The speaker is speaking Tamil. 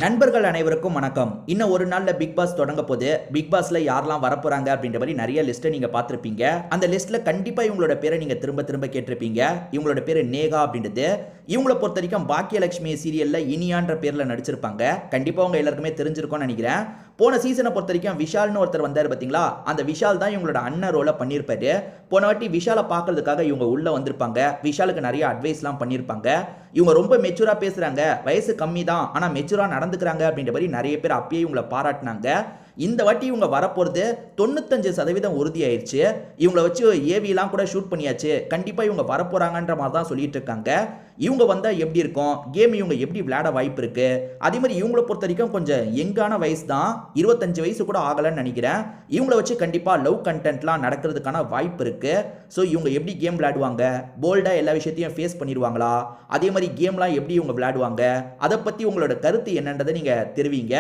நண்பர்கள் அனைவருக்கும் வணக்கம். இன்னும் ஒரு நாள்ல பிக் பாஸ் தொடங்க போது. பிக் பாஸ்ல யாரெல்லாம் வரப்போறாங்க அப்படின்ற மாரி நெறைய லிஸ்ட்ட நீங்க பார்த்திருப்பீங்க. அந்த லிஸ்ட்ல கண்டிப்பா இவங்களோட பேர நீங்க திரும்ப திரும்ப கேட்டிருப்பீங்க. இவங்களோட பேரு நேகா அப்படின்றது. இவங்கள பொறுத்தவரைக்கும் பாக்கியலட்சுமி சீரியல்ல இனியான்ற பேர்ல நடிச்சிருப்பாங்க. கண்டிப்பா உங்க எல்லாருக்குமே தெரிஞ்சிருக்கும்னு நெனைக்கிறேன். போன சீசன பொறுத்தவரைக்கும் விஷால்னு ஒருத்தர் வந்தாரு பார்த்தீங்களா? அந்த விஷால் தான் இவங்களோட அண்ணன் ரோல பண்ணியிருப்பாரு. போன வாட்டி விஷால பார்க்கறதுக்காக இவங்க உள்ள வந்திருப்பாங்க. விஷாலுக்கு நெறைய அட்வைஸ்லாம் பண்ணியிருப்பாங்க. இவங்க ரொம்ப மெச்சூரா பேசுறாங்க. வயசு கம்மி தான். ஆனா மெச்சூரா நடந்துக்கிறாங்க அப்படின்ற மாரி நெறைய பேர் அப்பயே இவங்கள பாராட்டுனாங்க. இந்த வாட்டி இவங்க வரப்போறது 95% உறுதியாயிருச்சு. இவங்கள வச்சு ஏவிலாம் கூட ஷூட் பண்ணியாச்சு. கண்டிப்பா இவங்க வரப்போறாங்கன்ற மாரி தான் சொல்லிட்டு இருக்காங்க. இவங்க வந்தா எப்படி இருக்கும்? கேம் இவங்க எப்படி விளையாட வாய்ப்பு இருக்கு? அதே மாரி இவங்கள பொறுத்தவரைக்கும் கொஞ்சம் யங்கான வயசு தான். 25 வயசு கூட ஆகலன்னு நெனைக்கிறேன். இவங்கள வச்சு கண்டிப்பா லவ் கன்டென்ட்லாம் நடக்கிறதுக்கான வாய்ப்பு இருக்கு. ஸோ இவங்க எப்படி கேம் விளையாடுவாங்க? போல்டா எல்லா விஷயத்தையும் ஃபேஸ் பண்ணிருவாங்களா? அதே மாரி கேம்லாம் எப்படி இவங்க விளையாடுவாங்க? அத பத்தி உங்களோட கருத்து என்னன்றத நீங்க தெரிவிங்க.